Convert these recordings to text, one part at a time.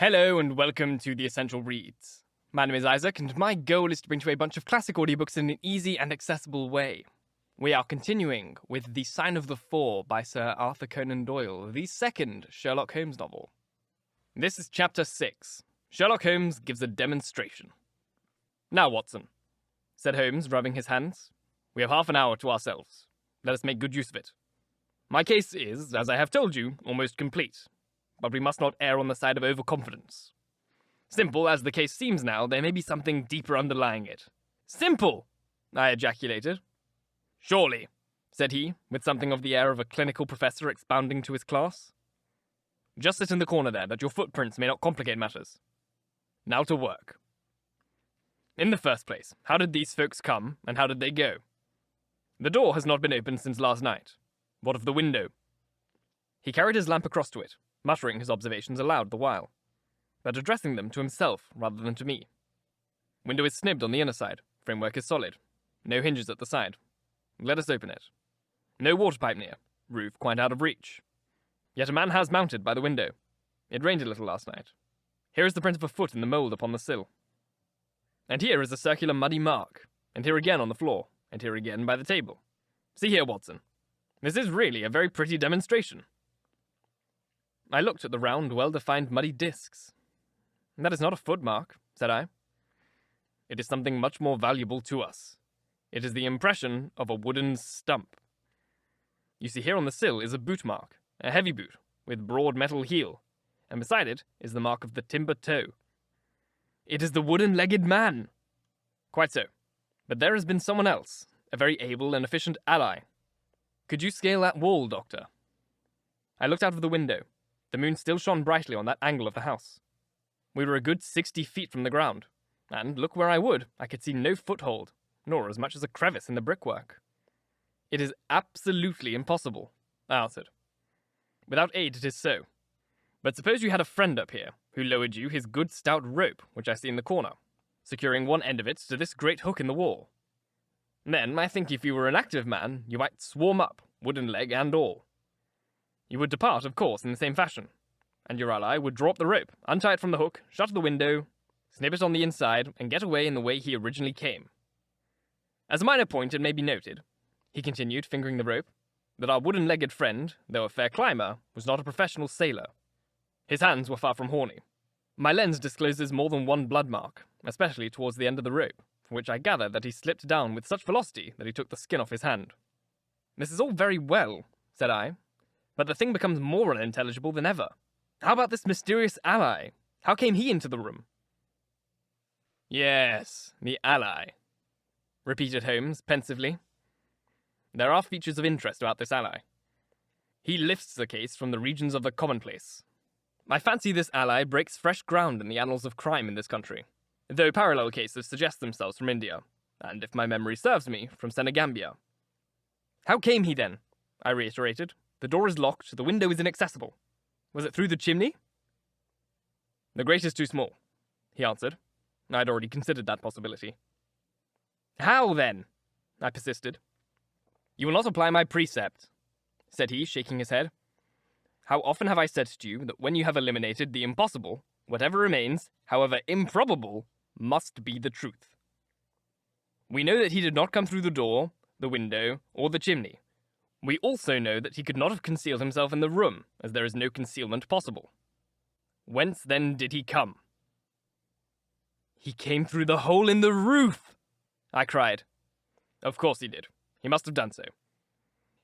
Hello and welcome to The Essential Reads. My name is Isaac, and my goal is to bring to you a bunch of classic audiobooks in an easy and accessible way. We are continuing with The Sign of the Four by Sir Arthur Conan Doyle, the second Sherlock Holmes novel. This is Chapter 6. Sherlock Holmes gives a demonstration. Now, Watson, said Holmes, rubbing his hands, we have half an hour to ourselves. Let us make good use of it. My case is, as I have told you, almost complete. But we must not err on the side of overconfidence. Simple as the case seems now, there may be something deeper underlying it. Simple! I ejaculated. Surely, said he, with something of the air of a clinical professor expounding to his class. Just sit in the corner there, that your footprints may not complicate matters. Now to work. In the first place, how did these folks come, and how did they go? The door has not been opened since last night. What of the window? He carried his lamp across to it, muttering his observations aloud the while, but addressing them to himself rather than to me. Window is snibbed on the inner side. Framework is solid. No hinges at the side. Let us open it. No water pipe near. Roof quite out of reach. Yet a man has mounted by the window. It rained a little last night. Here is the print of a foot in the mould upon the sill. And here is a circular muddy mark. And here again on the floor. And here again by the table. See here, Watson. This is really a very pretty demonstration. I looked at the round, well-defined muddy discs. That is not a footmark, said I. It is something much more valuable to us. It is the impression of a wooden stump. You see here on the sill is a boot mark, a heavy boot, with broad metal heel, and beside it is the mark of the timber toe. It is the wooden-legged man. Quite so. But there has been someone else, a very able and efficient ally. Could you scale that wall, Doctor? I looked out of the window. The moon still shone brightly on that angle of the house. We were a good 60 feet from the ground, and, look where I would, I could see no foothold, nor as much as a crevice in the brickwork. It is absolutely impossible, I answered. Without aid it is so. But suppose you had a friend up here, who lowered you his good stout rope, which I see in the corner, securing one end of it to this great hook in the wall. Then, I think if you were an active man, you might swarm up, wooden leg and all. You would depart, of course, in the same fashion, and your ally would draw up the rope, untie it from the hook, shut the window, snip it on the inside, and get away in the way he originally came. As a minor point, it may be noted, he continued, fingering the rope, that our wooden-legged friend, though a fair climber, was not a professional sailor. His hands were far from horny. My lens discloses more than one blood mark, especially towards the end of the rope, from which I gather that he slipped down with such velocity that he took the skin off his hand. This is all very well, said I, but the thing becomes more unintelligible than ever. How about this mysterious ally? How came he into the room? Yes, the ally, repeated Holmes pensively. There are features of interest about this ally. He lifts the case from the regions of the commonplace. I fancy this ally breaks fresh ground in the annals of crime in this country, though parallel cases suggest themselves from India, and if my memory serves me, from Senegambia. How came he then? I reiterated. The door is locked, the window is inaccessible. Was it through the chimney? The grate is too small, he answered. I had already considered that possibility. How, then? I persisted. You will not apply my precept, said he, shaking his head. How often have I said to you that when you have eliminated the impossible, whatever remains, however improbable, must be the truth. We know that he did not come through the door, the window, or the chimney. We also know that he could not have concealed himself in the room, as there is no concealment possible. Whence, then, did he come? He came through the hole in the roof, I cried. Of course he did. He must have done so.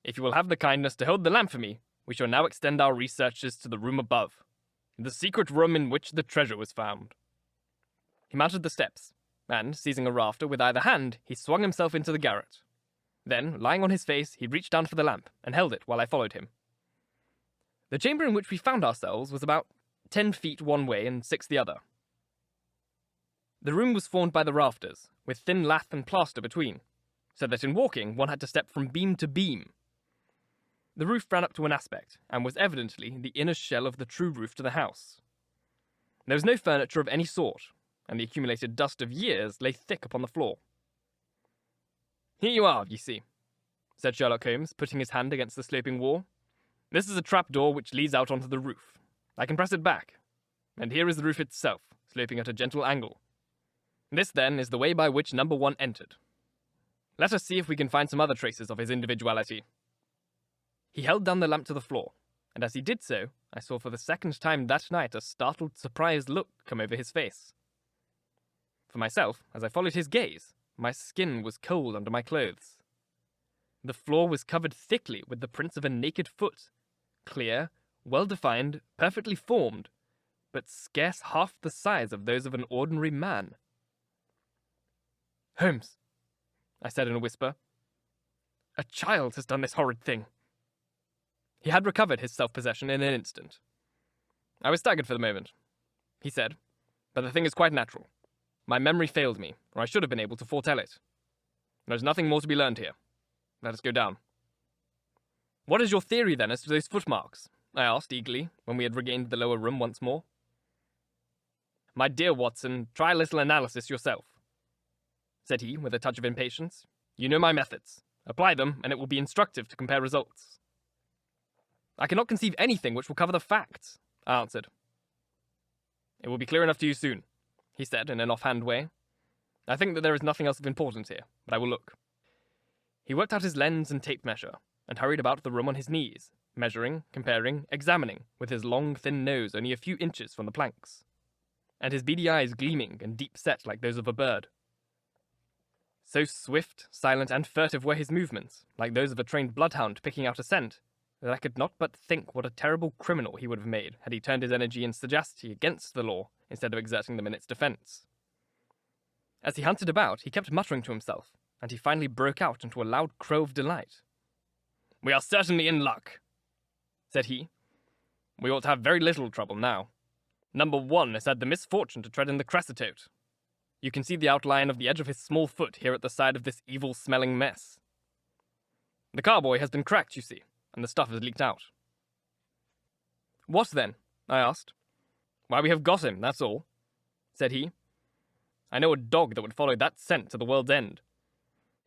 If you will have the kindness to hold the lamp for me, we shall now extend our researches to the room above, the secret room in which the treasure was found. He mounted the steps, and, seizing a rafter with either hand, he swung himself into the garret. Then, lying on his face, he reached down for the lamp, and held it while I followed him. The chamber in which we found ourselves was about 10 feet one way and 6 the other. The room was formed by the rafters, with thin lath and plaster between, so that in walking one had to step from beam to beam. The roof ran up to an aspect, and was evidently the inner shell of the true roof to the house. There was no furniture of any sort, and the accumulated dust of years lay thick upon the floor. Here you are, you see, said Sherlock Holmes, putting his hand against the sloping wall. This is a trapdoor which leads out onto the roof. I can press it back. and here is the roof itself, sloping at a gentle angle. This, then, is the way by which number 1 entered. Let us see if we can find some other traces of his individuality. He held down the lamp to the floor, and as he did so, I saw for the second time that night a startled, surprised look come over his face. For myself, as I followed his gaze, my skin was cold under my clothes. The floor was covered thickly with the prints of a naked foot, clear, well-defined, perfectly formed, but scarce half the size of those of an ordinary man. "Holmes," I said in a whisper, "a child has done this horrid thing." He had recovered his self-possession in an instant. "I was staggered for the moment," he said, "but the thing is quite natural. My memory failed me, or I should have been able to foretell it. There is nothing more to be learned here. Let us go down." "What is your theory, then, as to those footmarks?" I asked eagerly, when we had regained the lower room once more. "My dear Watson, try a little analysis yourself," said he, with a touch of impatience. "You know my methods. Apply them, and it will be instructive to compare results." "I cannot conceive anything which will cover the facts," I answered. "It will be clear enough to you soon," he said in an offhand way. "I think that there is nothing else of importance here, but I will look." He worked out his lens and tape measure, and hurried about the room on his knees, measuring, comparing, examining, with his long, thin nose only a few inches from the planks, and his beady eyes gleaming and deep-set like those of a bird. So swift, silent, and furtive were his movements, like those of a trained bloodhound picking out a scent, that I could not but think what a terrible criminal he would have made had he turned his energy and sagacity against the law instead of exerting them in its defense. As he hunted about, he kept muttering to himself, and he finally broke out into a loud crow of delight. "We are certainly in luck," said he. "We ought to have very little trouble now. Number 1 has had the misfortune to tread in the creosote. You can see the outline of the edge of his small foot here at the side of this evil-smelling mess. The carboy has been cracked, you see, and the stuff has leaked out." "What then?" I asked. "Why, we have got him, that's all," said he. "I know a dog that would follow that scent to the world's end.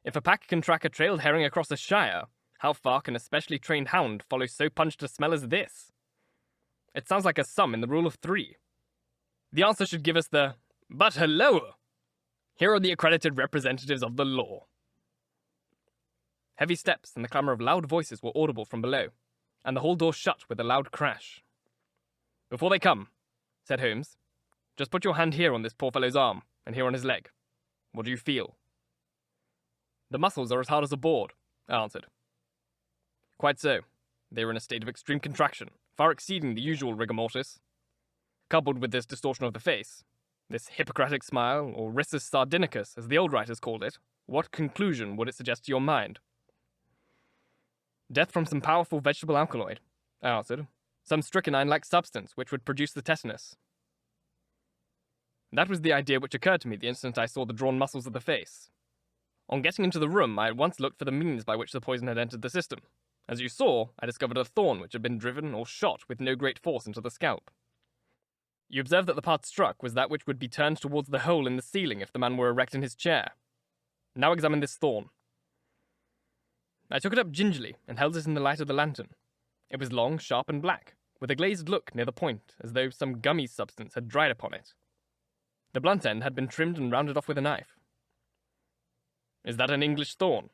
If a pack can track a trailed herring across a shire, how far can a specially trained hound follow so punched a smell as this? It sounds like a sum in the rule of 3. The answer should give us the, 'But hello! Here are the accredited representatives of the law.'" Heavy steps and the clamour of loud voices were audible from below, and the hall door shut with a loud crash. "Before they come," said Holmes, "just put your hand here on this poor fellow's arm, and here on his leg. What do you feel?" "The muscles are as hard as a board," I answered. "Quite so. They are in a state of extreme contraction, far exceeding the usual rigor mortis. Coupled with this distortion of the face, this Hippocratic smile, or risus sardinicus, as the old writers called it, what conclusion would it suggest to your mind?" "Death from some powerful vegetable alkaloid," I answered. "Some strychnine-like substance which would produce the tetanus." That was the idea which occurred to me the instant I saw the drawn muscles of the face. On getting into the room, I at once looked for the means by which the poison had entered the system. As you saw, I discovered a thorn which had been driven or shot with no great force into the scalp. You observe that the part struck was that which would be turned towards the hole in the ceiling if the man were erect in his chair. Now examine this thorn." I took it up gingerly and held it in the light of the lantern. It was long, sharp, and black, with a glazed look near the point, as though some gummy substance had dried upon it. The blunt end had been trimmed and rounded off with a knife. "Is that an English thorn?"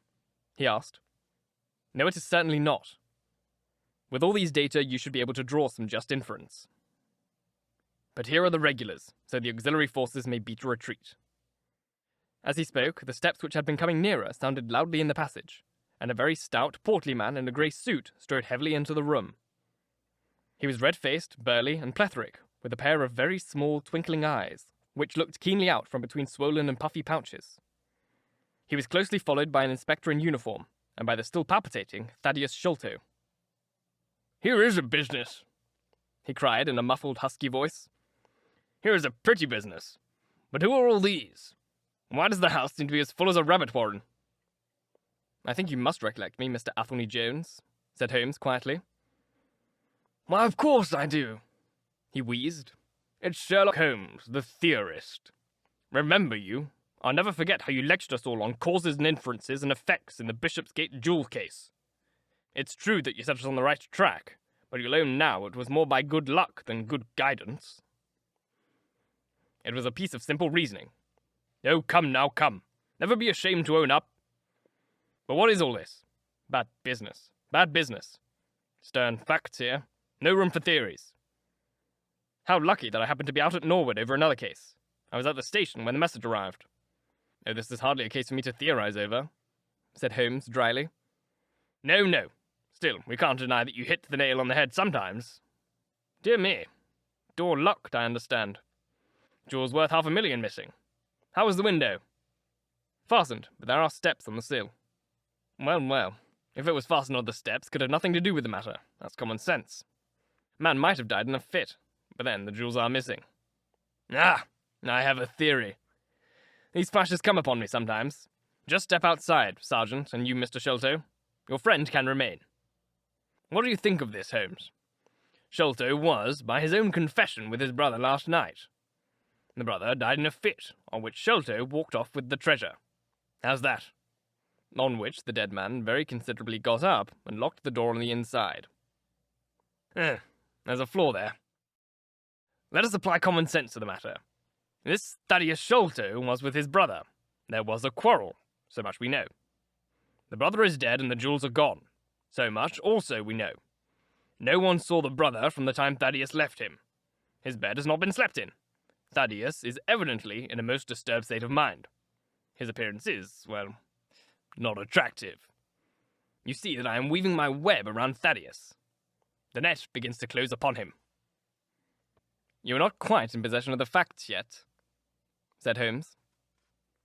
he asked. "No, it is certainly not. With all these data, you should be able to draw some just inference. But here are the regulars, so the auxiliary forces may beat a retreat." As he spoke, the steps which had been coming nearer sounded loudly in the passage, and a very stout, portly man in a grey suit strode heavily into the room. He was red-faced, burly, and plethoric, with a pair of very small, twinkling eyes, which looked keenly out from between swollen and puffy pouches. He was closely followed by an inspector in uniform, and by the still palpitating Thaddeus Sholto. "Here is a business," he cried in a muffled, husky voice. "Here is a pretty business. But who are all these? Why does the house seem to be as full as a rabbit warren?" "I think you must recollect me, Mr. Athelney Jones," said Holmes quietly. "Why, of course I do," he wheezed. "It's Sherlock Holmes, the theorist. Remember you? I'll never forget how you lectured us all on causes and inferences and effects in the Bishopsgate jewel case. It's true that you set us on the right track, but you'll own now it was more by good luck than good guidance." It was a piece of simple reasoning. Oh, come now, come. Never be ashamed to own up. But what is all this? Bad business. Bad business. Stern facts here. No room for theories. How lucky that I happened to be out at Norwood over another case. I was at the station when the message arrived. Oh, this is hardly a case for me to theorize over, said Holmes dryly. No, no. Still, we can't deny that you hit the nail on the head sometimes. Dear me. Door locked, I understand. Jewel's worth $500,000 missing. How was the window? Fastened, but there are steps on the sill. Well, well. If it was fastened on the steps, could have nothing to do with the matter. That's common sense. Man might have died in a fit, but then the jewels are missing. Ah! I have a theory. These flashes come upon me sometimes. Just step outside, Sergeant, and you, Mr. Sholto. Your friend can remain. What do you think of this, Holmes? Sholto was, by his own confession, with his brother last night. The brother died in a fit, on which Sholto walked off with the treasure. How's that? On which the dead man very considerably got up and locked the door on the inside. There's a flaw there. Let us apply common sense to the matter. This Thaddeus Sholto was with his brother. There was a quarrel, so much we know. The brother is dead and the jewels are gone. So much also we know. No one saw the brother from the time Thaddeus left him. His bed has not been slept in. Thaddeus is evidently in a most disturbed state of mind. His appearance is, well, not attractive. You see that I am weaving my web around Thaddeus. The net begins to close upon him. You are not quite in possession of the facts yet, said Holmes.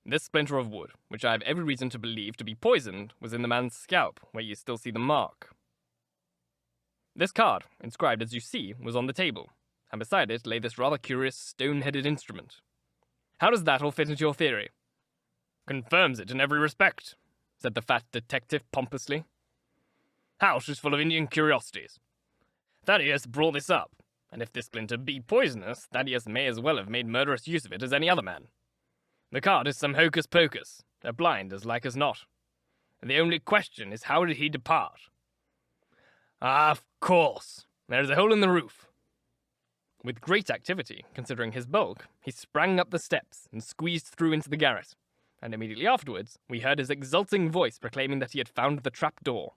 This splinter of wood, which I have every reason to believe to be poisoned, was in the man's scalp, where you still see the mark. This card, inscribed as you see, was on the table, and beside it lay this rather curious stone-headed instrument. How does that all fit into your theory? Confirms it in every respect, said the fat detective pompously. House is full of Indian curiosities. Thaddeus brought this up, and if this splinter be poisonous, Thaddeus may as well have made murderous use of it as any other man. The card is some hocus-pocus. They're blind as like as not. The only question is, how did he depart? Ah, of course. There is a hole in the roof. With great activity, considering his bulk, he sprang up the steps and squeezed through into the garret, and immediately afterwards we heard his exulting voice proclaiming that he had found the trapdoor.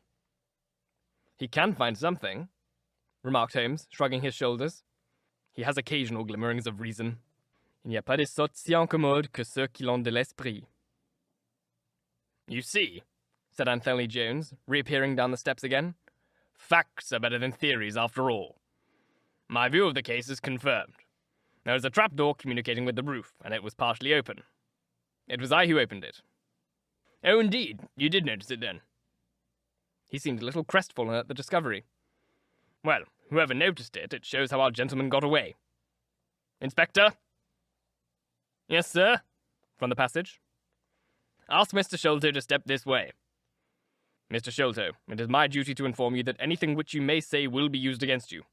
He can find something, remarked Holmes, shrugging his shoulders. He has occasional glimmerings of reason. Il n'y a pas de sots si incommode que ceux qui l'ont de l'esprit. You see, said Anthony Jones, reappearing down the steps again, facts are better than theories after all. My view of the case is confirmed. There was a trapdoor communicating with the roof, and it was partially open. It was I who opened it. Oh, indeed, you did notice it then. He seemed a little crestfallen at the discovery. Well, whoever noticed it, it shows how our gentleman got away. Inspector? Yes, sir? From the passage. Ask Mr. Sholto to step this way. Mr. Sholto, it is my duty to inform you that anything which you may say will be used against you.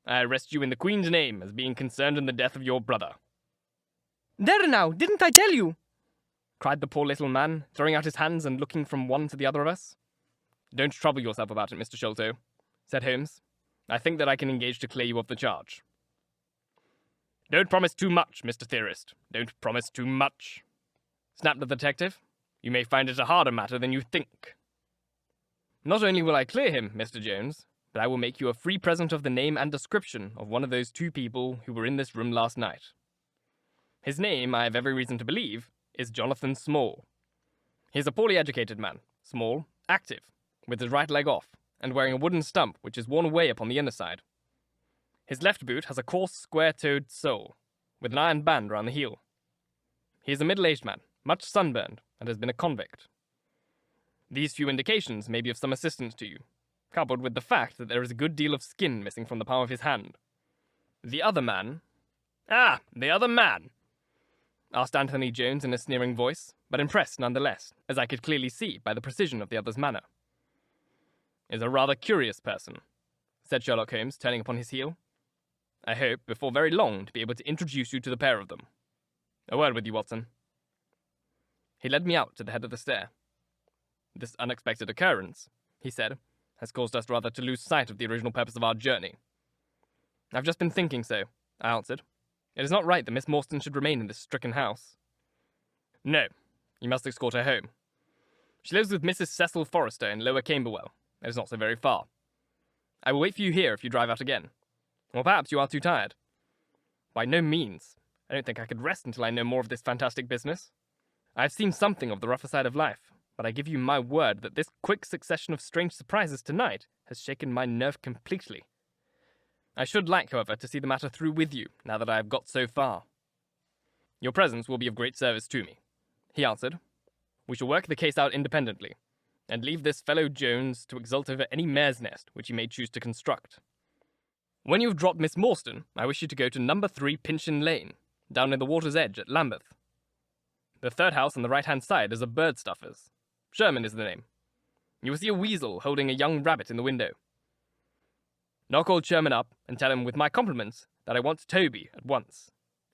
I arrest you in the Queen's name as being concerned in the death of your brother. There now, didn't I tell you? Cried the poor little man, throwing out his hands and looking from one to the other of us. Don't trouble yourself about it, Mr. Sholto, said Holmes. I think that I can engage to clear you of the charge. Don't promise too much, Mr. Theorist. Don't promise too much, snapped the detective. You may find it a harder matter than you think. Not only will I clear him, Mr. Jones, but I will make you a free present of the name and description of one of those two people who were in this room last night. His name, I have every reason to believe, is Jonathan Small. He is a poorly educated man, small, active, with his right leg off, and wearing a wooden stump which is worn away upon the inner side. His left boot has a coarse, square-toed sole, with an iron band round the heel. He is a middle-aged man, much sunburned, and has been a convict. These few indications may be of some assistance to you, coupled with the fact that there is a good deal of skin missing from the palm of his hand. The other man... Ah, the other man! Asked Anthony Jones in a sneering voice, but impressed nonetheless, as I could clearly see by the precision of the other's manner. Is a rather curious person, said Sherlock Holmes, turning upon his heel. I hope, before very long, to be able to introduce you to the pair of them. A word with you, Watson. He led me out to the head of the stair. This unexpected occurrence, he said, has caused us rather to lose sight of the original purpose of our journey. I've just been thinking so, I answered. It is not right that Miss Morstan should remain in this stricken house. No, you must escort her home. She lives with Mrs. Cecil Forrester in Lower Camberwell. It is not so very far. I will wait for you here if you drive out again. Or perhaps you are too tired. By no means. I don't think I could rest until I know more of this fantastic business. I have seen something of the rougher side of life, but I give you my word that this quick succession of strange surprises tonight has shaken my nerve completely. I should like, however, to see the matter through with you, now that I have got so far. Your presence will be of great service to me, he answered. We shall work the case out independently, and leave this fellow Jones to exult over any mare's nest which he may choose to construct. When you have dropped Miss Morstan, I wish you to go to number 3 Pinchin Lane, down near the water's edge at Lambeth. The third house on the right-hand side is a bird stuffer's. Sherman is the name. You will see a weasel holding a young rabbit in the window. Knock old Sherman up and tell him with my compliments that I want Toby at once.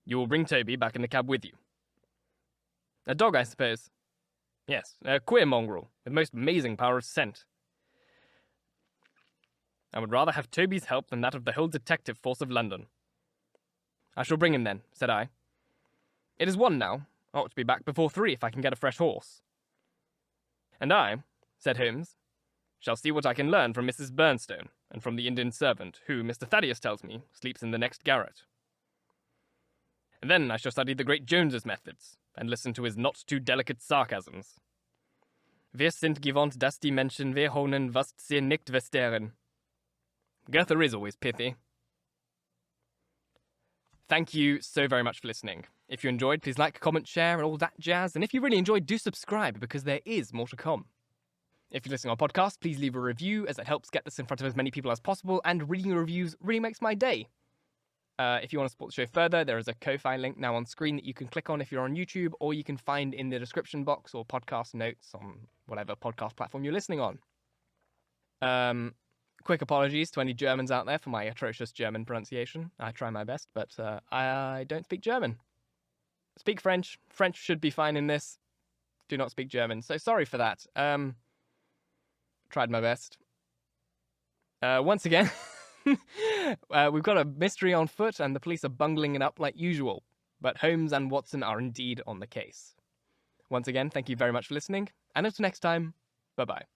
You will bring Toby back in the cab with you. A dog, I suppose? Yes, a queer mongrel, with most amazing power of scent. I would rather have Toby's help than that of the whole detective force of London. I shall bring him then, said I. It is 1 now. I ought to be back before 3 if I can get a fresh horse. And I, said Holmes, shall see what I can learn from Mrs. Bernstone and from the Indian servant, who, Mr. Thaddeus tells me, sleeps in the next garret. And then I shall study the great Jones's methods, and listen to his not-too-delicate sarcasms. Wir sind gewohnt, dass die Menschen wir honen, was sie nicht verstehen. Goethe is always pithy. Thank you so very much for listening. If you enjoyed, please like, comment, share, and all that jazz. And if you really enjoyed, do subscribe, because there is more to come. If you're listening on podcast, please leave a review, as it helps get this in front of as many people as possible, and reading your reviews really makes my day. If you want to support the show further, there is a Ko-Fi link now on screen that you can click on if you're on YouTube, or you can find in the description box or podcast notes on whatever podcast platform you're listening on. Quick apologies to any Germans out there for my atrocious German pronunciation. I try my best, but I don't speak German. Speak French. French should be fine in this. Do not speak German, so sorry for that. Tried my best. Once again, we've got a mystery on foot, and the police are bungling it up like usual. But Holmes and Watson are indeed on the case. Once again, thank you very much for listening, and until next time, bye-bye.